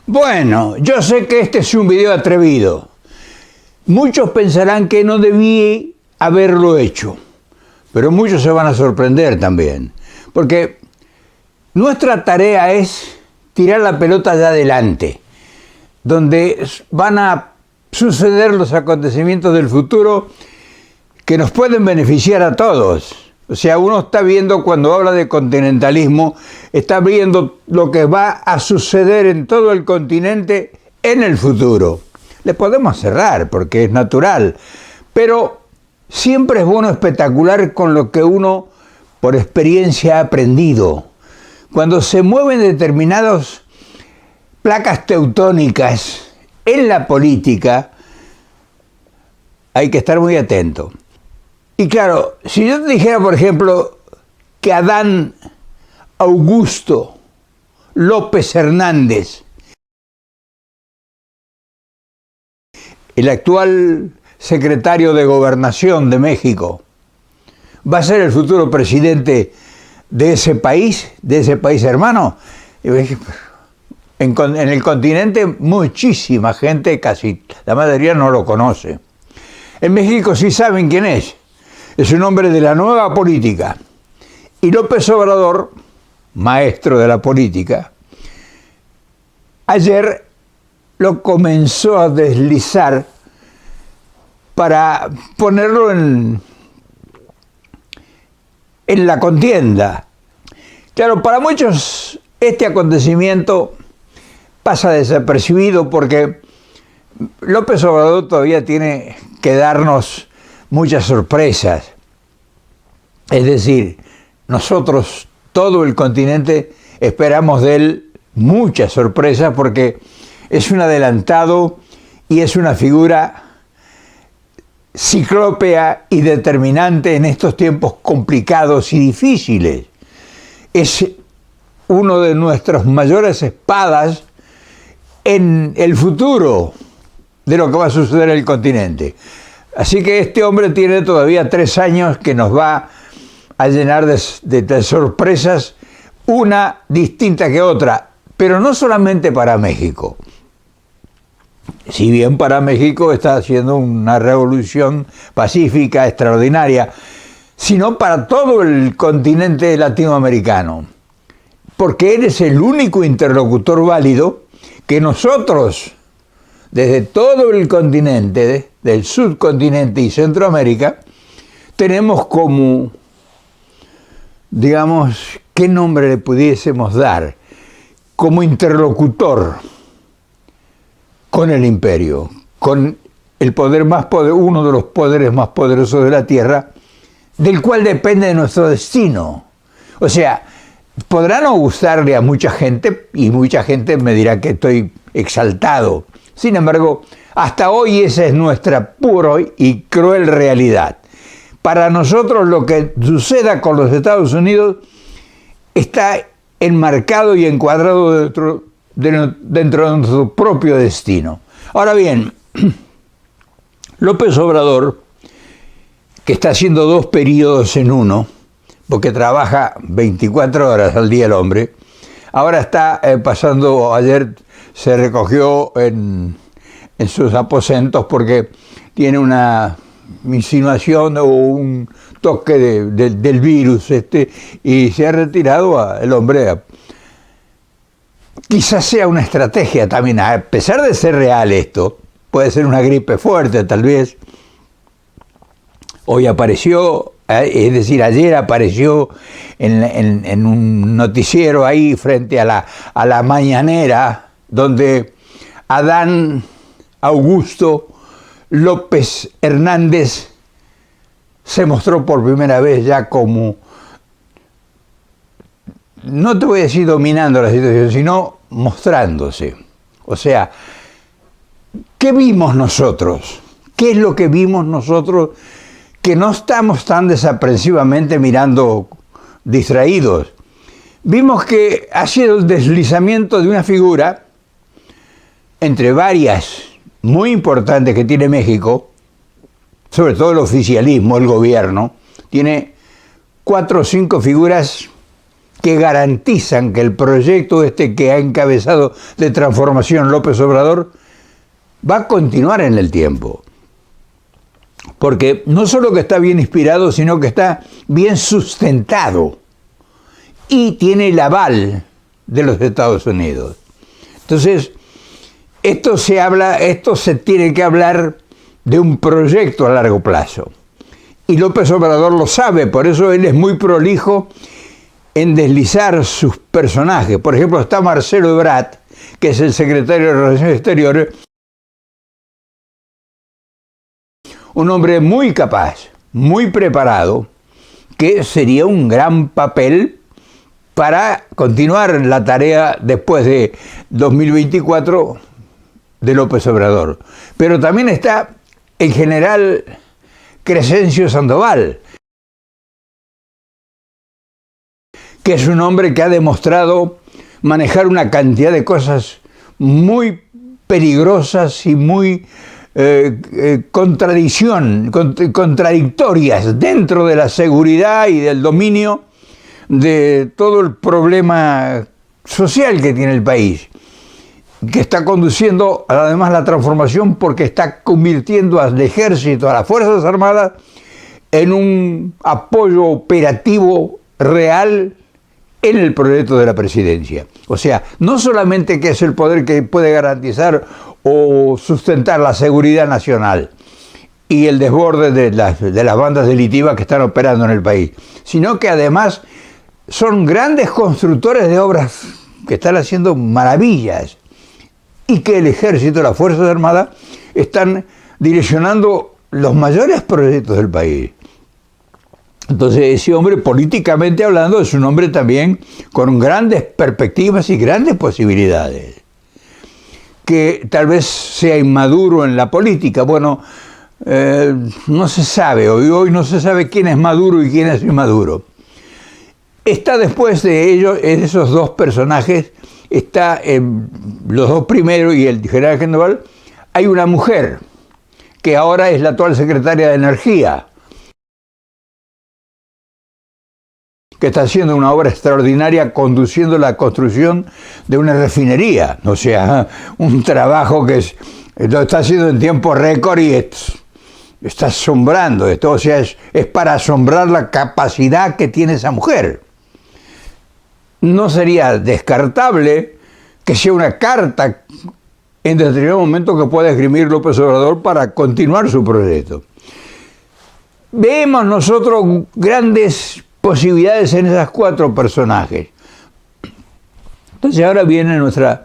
Bueno, yo sé que este es un video atrevido. Muchos pensarán que no debí haberlo hecho, pero muchos se van a sorprender también, porque nuestra tarea es tirar la pelota de adelante, donde van a suceder los acontecimientos del futuro que nos pueden beneficiar a todos. O sea, uno está viendo, cuando habla de continentalismo, está viendo lo que va a suceder en todo el continente en el futuro. Le podemos cerrar porque es natural, pero siempre es bueno especular con lo que uno por experiencia ha aprendido. Cuando se mueven determinadas placas teutónicas en la política, hay que estar muy atento. Y claro, si yo te dijera, por ejemplo, que Adán Augusto López Hernández, el actual secretario de Gobernación de México, va a ser el futuro presidente de ese país hermano, en el continente muchísima gente, casi la mayoría no lo conoce. En México sí saben quién es. Es un hombre de la nueva política. Y López Obrador, maestro de la política, ayer lo comenzó a deslizar para ponerlo en la contienda. Claro, para muchos este acontecimiento pasa desapercibido porque López Obrador todavía tiene que darnos muchas sorpresas. Es decir, nosotros, todo el continente, esperamos de él muchas sorpresas porque es un adelantado y es una figura ciclópea y determinante en estos tiempos complicados y difíciles. Es uno de nuestras mayores espadas en el futuro de lo que va a suceder en el continente. Así que este hombre tiene todavía 3 años que nos va a llenar de sorpresas, una distinta que otra, pero no solamente para México. Si bien para México está haciendo una revolución pacífica extraordinaria, sino para todo el continente latinoamericano, porque él es el único interlocutor válido que nosotros, desde todo el continente, del subcontinente y Centroamérica, tenemos como, digamos, ¿qué nombre le pudiésemos dar? Como interlocutor con el imperio, con el poder más poderoso, uno de los poderes más poderosos de la tierra, del cual depende de nuestro destino. O sea, podrá no gustarle a mucha gente, y mucha gente me dirá que estoy exaltado. Sin embargo, hasta hoy esa es nuestra pura y cruel realidad. Para nosotros lo que suceda con los Estados Unidos está enmarcado y encuadrado dentro de nuestro propio destino. Ahora bien, López Obrador, que está haciendo 2 periodos en uno, porque trabaja 24 horas al día el hombre, ahora está pasando, ayer se recogió en sus aposentos porque tiene una insinuación o un toque del virus y se ha retirado el hombre. Quizás sea una estrategia también, a pesar de ser real esto, puede ser una gripe fuerte tal vez. Hoy apareció, es decir, ayer apareció en un noticiero ahí frente a la mañanera, donde Adán Augusto López Hernández se mostró por primera vez ya como, no te voy a decir dominando la situación, sino mostrándose. O sea, ¿qué vimos nosotros? ¿Qué es lo que vimos nosotros que no estamos tan desaprensivamente mirando distraídos? Vimos que ha sido el deslizamiento de una figura entre varias muy importantes que tiene México, sobre todo el oficialismo, el gobierno, tiene 4 o 5 figuras que garantizan que el proyecto que ha encabezado de transformación López Obrador va a continuar en el tiempo. Porque no solo que está bien inspirado, sino que está bien sustentado y tiene el aval de los Estados Unidos. Entonces, esto se tiene que hablar de un proyecto a largo plazo. Y López Obrador lo sabe, por eso él es muy prolijo en deslizar sus personajes. Por ejemplo, está Marcelo Ebrard, que es el secretario de Relaciones Exteriores, un hombre muy capaz, muy preparado, que sería un gran papel para continuar la tarea después de 2024 de López Obrador. Pero también está el general Crescencio Sandoval, que es un hombre que ha demostrado manejar una cantidad de cosas muy peligrosas y muy contradictorias dentro de la seguridad y del dominio de todo el problema social que tiene el país, que está conduciendo además la transformación porque está convirtiendo al ejército, a las Fuerzas Armadas, en un apoyo operativo real en el proyecto de la presidencia. O sea, no solamente que es el poder que puede garantizar o sustentar la seguridad nacional y el desborde de las bandas delictivas que están operando en el país, sino que además son grandes constructores de obras que están haciendo maravillas y que el ejército, las Fuerzas Armadas, están direccionando los mayores proyectos del país. Entonces ese hombre, políticamente hablando, es un hombre también con grandes perspectivas y grandes posibilidades. Que tal vez sea inmaduro en la política. Bueno, no se sabe, hoy no se sabe quién es Maduro y quién es inmaduro. Está después de ellos, en esos dos personajes, está los dos primeros y el general general, hay una mujer, que ahora es la actual secretaria de Energía, que está haciendo una obra extraordinaria conduciendo la construcción de una refinería. O sea, un trabajo que lo está haciendo en tiempo récord y está asombrando esto. O sea, es para asombrar la capacidad que tiene esa mujer. No sería descartable que sea una carta en determinado momento que pueda esgrimir López Obrador para continuar su proyecto. Vemos nosotros grandes posibilidades en esas cuatro personajes. Entonces ahora viene nuestra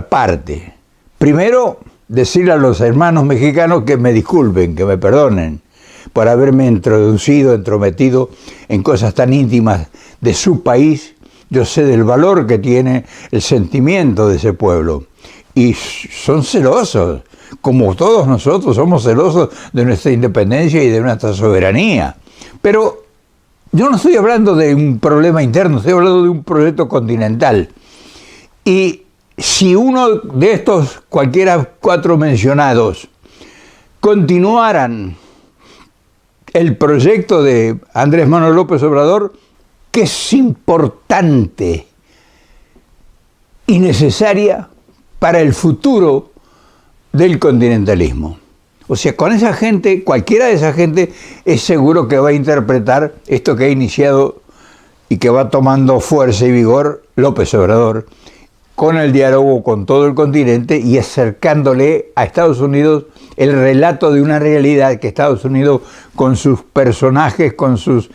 parte. Primero, decirle a los hermanos mexicanos que me disculpen, que me perdonen por haberme entrometido en cosas tan íntimas de su país. Yo sé del valor que tiene el sentimiento de ese pueblo. Y son celosos, como todos nosotros somos celosos de nuestra independencia y de nuestra soberanía. Pero yo no estoy hablando de un problema interno, estoy hablando de un proyecto continental. Y si uno de estos, cualquiera cuatro mencionados, continuaran el proyecto de Andrés Manuel López Obrador, que es importante y necesaria para el futuro del continentalismo. O sea, con esa gente, cualquiera de esa gente es seguro que va a interpretar esto que ha iniciado y que va tomando fuerza y vigor López Obrador, con el diálogo con todo el continente y acercándole a Estados Unidos el relato de una realidad que Estados Unidos, con sus personajes, con sus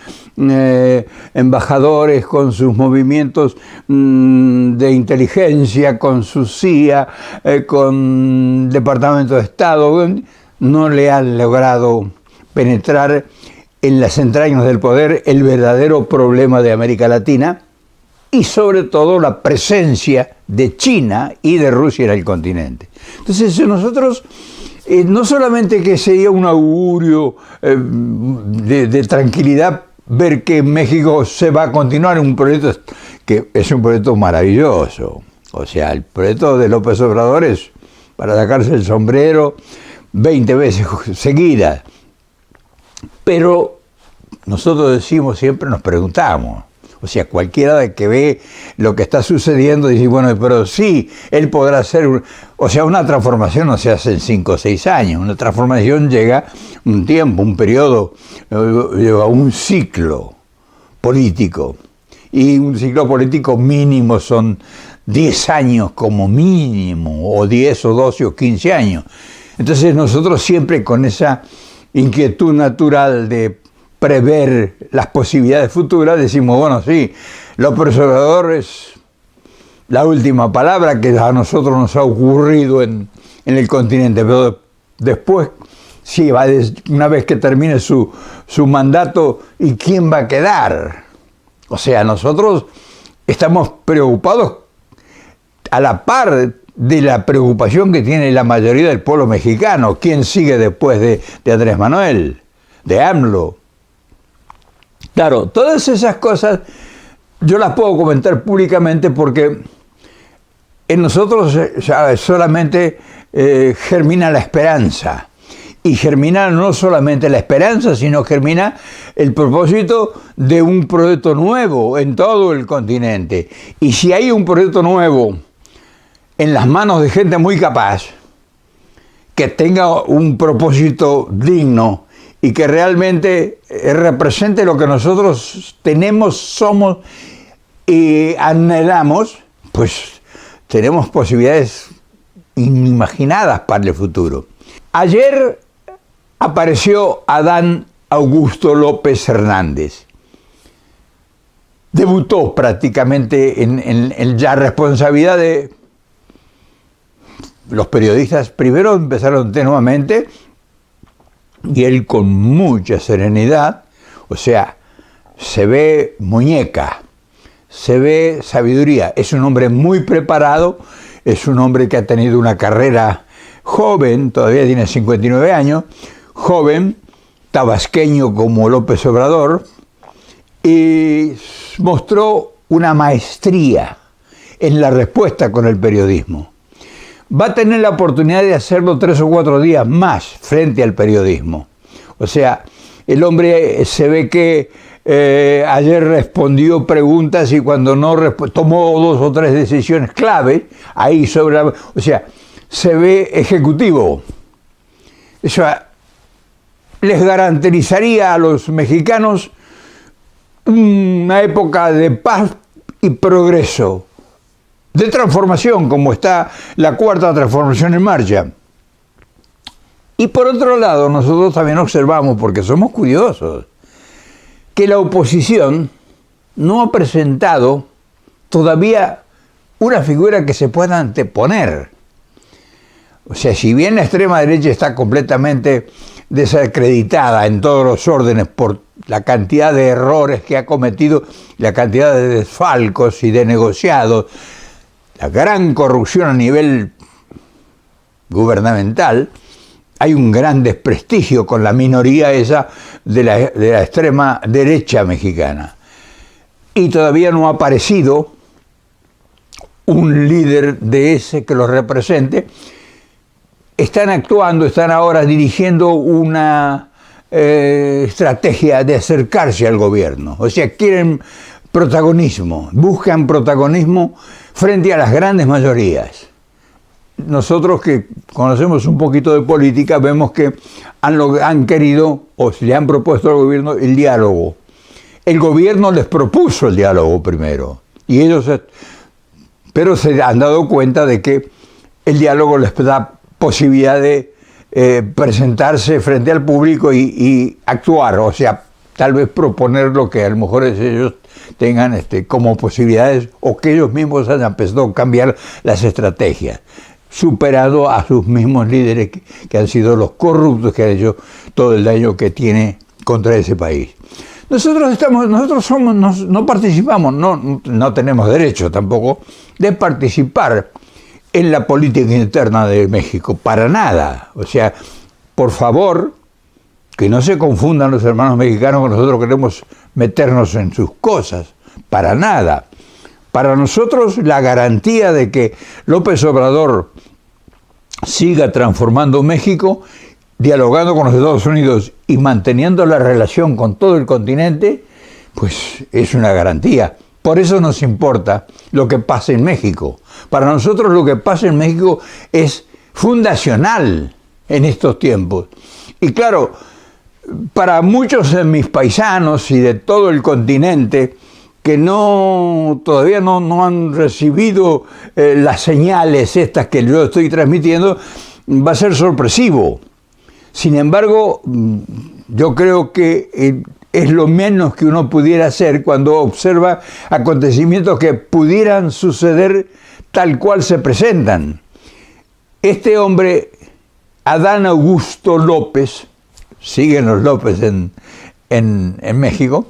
embajadores, con sus movimientos de inteligencia, con su CIA, con Departamento de Estado, no le han logrado penetrar en las entrañas del poder el verdadero problema de América Latina y sobre todo la presencia de China y de Rusia en el continente. Entonces nosotros no solamente que sería un augurio de tranquilidad ver que en México se va a continuar un proyecto que es un proyecto maravilloso. O sea, el proyecto de López Obrador es para sacarse el sombrero 20 veces seguidas. Pero nosotros decimos siempre, nos preguntamos, O sea, cualquiera de que ve lo que está sucediendo dice, bueno, pero sí, él podrá hacer... O sea, una transformación no se hace en 5 o 6 años. Una transformación llega un tiempo, un periodo, lleva un ciclo político. Y un ciclo político mínimo son 10 años como mínimo, o 10 o 12 o 15 años. Entonces nosotros siempre con esa inquietud natural de prever las posibilidades futuras, decimos, bueno, sí, López Obrador es la última palabra que a nosotros nos ha ocurrido en el continente, pero después, sí, una vez que termine su mandato, ¿y quién va a quedar? O sea, nosotros estamos preocupados a la par de la preocupación que tiene la mayoría del pueblo mexicano. ¿Quién sigue después de Andrés Manuel, de AMLO? Claro, todas esas cosas yo las puedo comentar públicamente porque en nosotros solamente germina la esperanza. Y germina no solamente la esperanza, sino germina el propósito de un proyecto nuevo en todo el continente. Y si hay un proyecto nuevo en las manos de gente muy capaz, que tenga un propósito digno y que realmente represente lo que nosotros tenemos, somos y anhelamos, pues tenemos posibilidades inimaginadas para el futuro. Ayer apareció Adán Augusto López Hernández. Debutó prácticamente en la responsabilidad de los periodistas. Primero empezaron tenuamente y él con mucha serenidad, o sea, se ve muñeca, se ve sabiduría. Es un hombre muy preparado, es un hombre que ha tenido una carrera joven, todavía tiene 59 años, joven, tabasqueño como López Obrador, y mostró una maestría en la respuesta con el periodismo. Va a tener la oportunidad de hacerlo 3 o 4 días más frente al periodismo. O sea, el hombre se ve que ayer respondió preguntas y cuando no tomó 2 o 3 decisiones clave, ahí sobre la... O sea, se ve ejecutivo. Eso les garantizaría a los mexicanos una época de paz y progreso, de transformación, como está la 4ª transformación en marcha. Y por otro lado, nosotros también observamos, porque somos curiosos, que la oposición no ha presentado todavía una figura que se pueda anteponer. O sea, si bien la extrema derecha está completamente desacreditada en todos los órdenes por la cantidad de errores que ha cometido, la cantidad de desfalcos y de negociados, la gran corrupción a nivel gubernamental, hay un gran desprestigio con la minoría esa de la extrema derecha mexicana. Y todavía no ha aparecido un líder de ese que lo represente. Están actuando, están ahora dirigiendo una estrategia de acercarse al gobierno. O sea, quieren protagonismo, buscan protagonismo frente a las grandes mayorías. Nosotros que conocemos un poquito de política vemos que han querido o se le han propuesto al gobierno el diálogo. El gobierno les propuso el diálogo primero y ellos, pero se han dado cuenta de que el diálogo les da posibilidad de presentarse frente al público y actuar, o sea, tal vez proponer lo que a lo mejor ellos tengan como posibilidades o que ellos mismos hayan empezado a cambiar las estrategias, superado a sus mismos líderes que han sido los corruptos que han hecho todo el daño que tiene contra ese país. Nosotros no participamos, no tenemos derecho tampoco de participar en la política interna de México, para nada. O sea, por favor, que no se confundan los hermanos mexicanos que nosotros queremos meternos en sus cosas, para nada. Para nosotros la garantía de que López Obrador siga transformando México, dialogando con los Estados Unidos y manteniendo la relación con todo el continente, pues es una garantía. Por eso nos importa lo que pasa en México. Para nosotros lo que pasa en México es fundacional en estos tiempos. Y claro, para muchos de mis paisanos y de todo el continente que todavía no han recibido las señales estas que yo estoy transmitiendo, va a ser sorpresivo. Sin embargo, yo creo que es lo menos que uno pudiera hacer cuando observa acontecimientos que pudieran suceder tal cual se presentan. Este hombre, Adán Augusto López, siguen los López en México,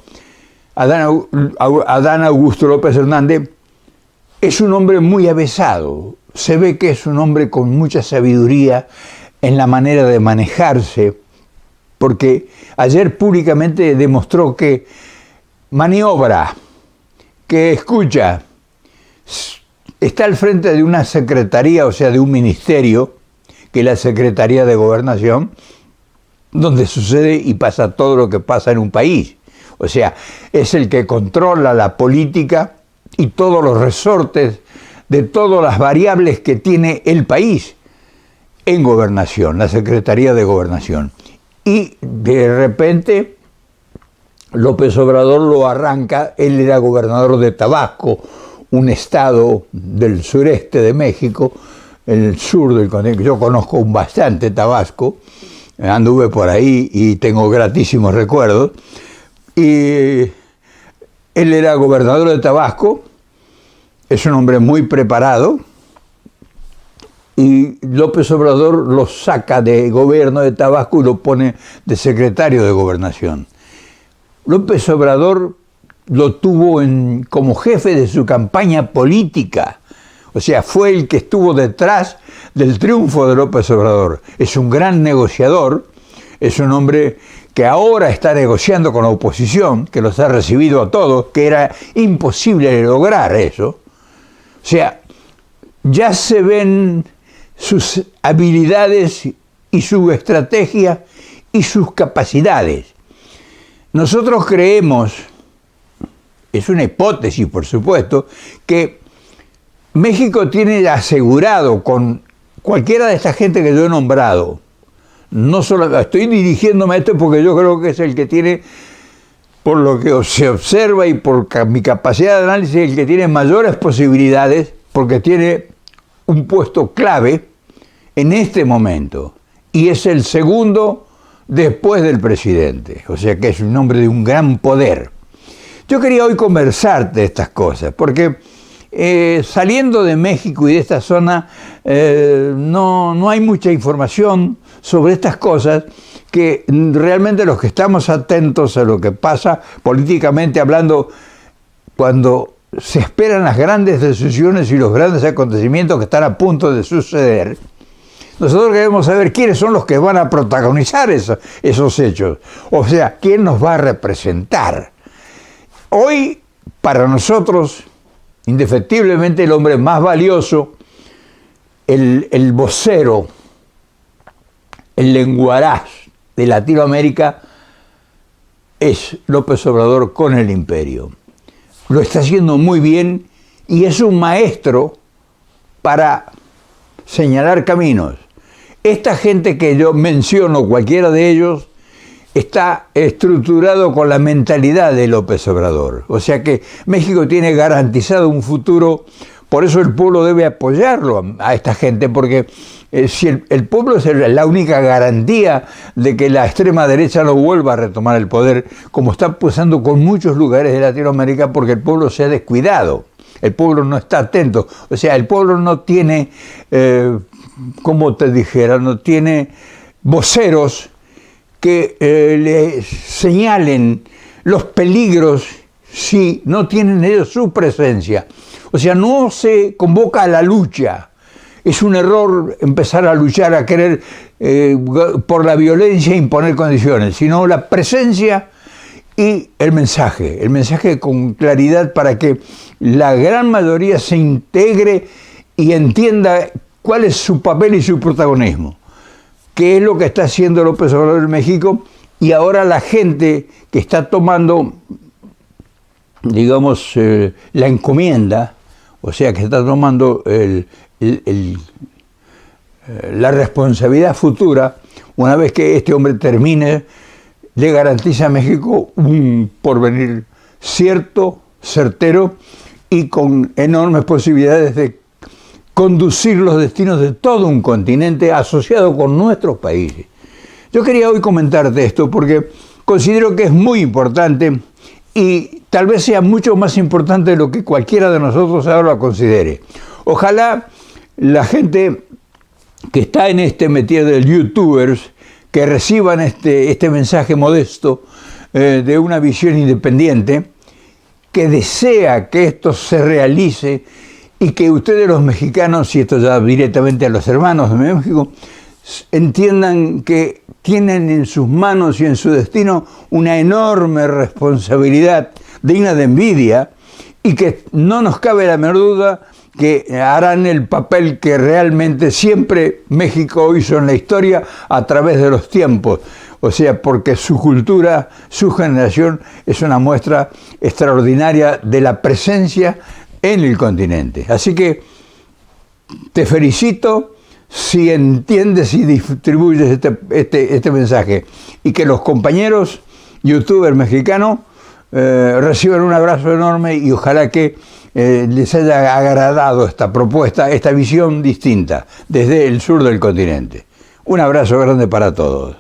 Adán Augusto López Hernández, es un hombre muy avesado. Se ve que es un hombre con mucha sabiduría en la manera de manejarse, porque ayer públicamente demostró que maniobra, que escucha, está al frente de una secretaría, o sea, de un ministerio, que es la Secretaría de Gobernación, donde sucede y pasa todo lo que pasa en un país. O sea, es el que controla la política y todos los resortes de todas las variables que tiene el país en gobernación, la Secretaría de Gobernación. Y de repente López Obrador lo arranca. Él era gobernador de Tabasco, un estado del sureste de México, en el sur del continente. Yo conozco bastante Tabasco, anduve por ahí y tengo gratísimos recuerdos. Y él era gobernador de Tabasco, es un hombre muy preparado, y López Obrador lo saca de gobierno de Tabasco y lo pone de secretario de Gobernación. López Obrador lo tuvo como jefe de su campaña política, o sea, fue el que estuvo detrás del triunfo de López Obrador. Es un gran negociador, es un hombre que ahora está negociando con la oposición, que los ha recibido a todos, que era imposible lograr eso. O sea, ya se ven sus habilidades y su estrategia y sus capacidades. Nosotros creemos, es una hipótesis por supuesto, que México tiene asegurado con cualquiera de esta gente que yo he nombrado, no solo estoy dirigiéndome a esto porque yo creo que es el que tiene, por lo que se observa y por mi capacidad de análisis, el que tiene mayores posibilidades, porque tiene un puesto clave en este momento, y es el segundo después del presidente, o sea que es un hombre de un gran poder. Yo quería hoy conversar de estas cosas, porque saliendo de México y de esta zona, no hay mucha información sobre estas cosas, que realmente los que estamos atentos a lo que pasa políticamente hablando, cuando se esperan las grandes decisiones y los grandes acontecimientos que están a punto de suceder, nosotros queremos saber quiénes son los que van a protagonizar esos hechos, o sea, quién nos va a representar. Hoy, para nosotros, indefectiblemente el hombre más valioso, el vocero, el lenguaraz de Latinoamérica, es López Obrador con el imperio. Lo está haciendo muy bien y es un maestro para señalar caminos. Esta gente que yo menciono, cualquiera de ellos, está estructurado con la mentalidad de López Obrador. O sea que México tiene garantizado un futuro, por eso el pueblo debe apoyarlo a esta gente, porque si el pueblo es la única garantía de que la extrema derecha no vuelva a retomar el poder, como está pasando con muchos lugares de Latinoamérica, porque el pueblo se ha descuidado, el pueblo no está atento, o sea, el pueblo no tiene, como te dijera, no tiene voceros que le señalen los peligros si no tienen ellos su presencia. O sea, no se convoca a la lucha. Es un error empezar a luchar, a querer por la violencia imponer condiciones, sino la presencia y el mensaje con claridad para que la gran mayoría se integre y entienda cuál es su papel y su protagonismo, qué es lo que está haciendo López Obrador en México, y ahora la gente que está tomando digamos, la encomienda, o sea, que está tomando la responsabilidad futura. Una vez que este hombre termine, le garantiza a México un porvenir cierto, certero y con enormes posibilidades de conducir los destinos de todo un continente asociado con nuestros países. Yo quería hoy comentarte esto porque considero que es muy importante y tal vez sea mucho más importante de lo que cualquiera de nosotros ahora lo considere. Ojalá la gente que está en este metido de youtubers, que reciban este mensaje modesto de una visión independiente, que desea que esto se realice y que ustedes los mexicanos, y esto ya directamente a los hermanos de México, entiendan que tienen en sus manos y en su destino una enorme responsabilidad digna de envidia y que no nos cabe la menor duda que harán el papel que realmente siempre México hizo en la historia a través de los tiempos. O sea, porque su cultura, su generación es una muestra extraordinaria de la presencia en el continente. Así que te felicito si entiendes y distribuyes este mensaje y que los compañeros youtubers mexicanos reciban un abrazo enorme y ojalá que les haya agradado esta propuesta, esta visión distinta desde el sur del continente. Un abrazo grande para todos.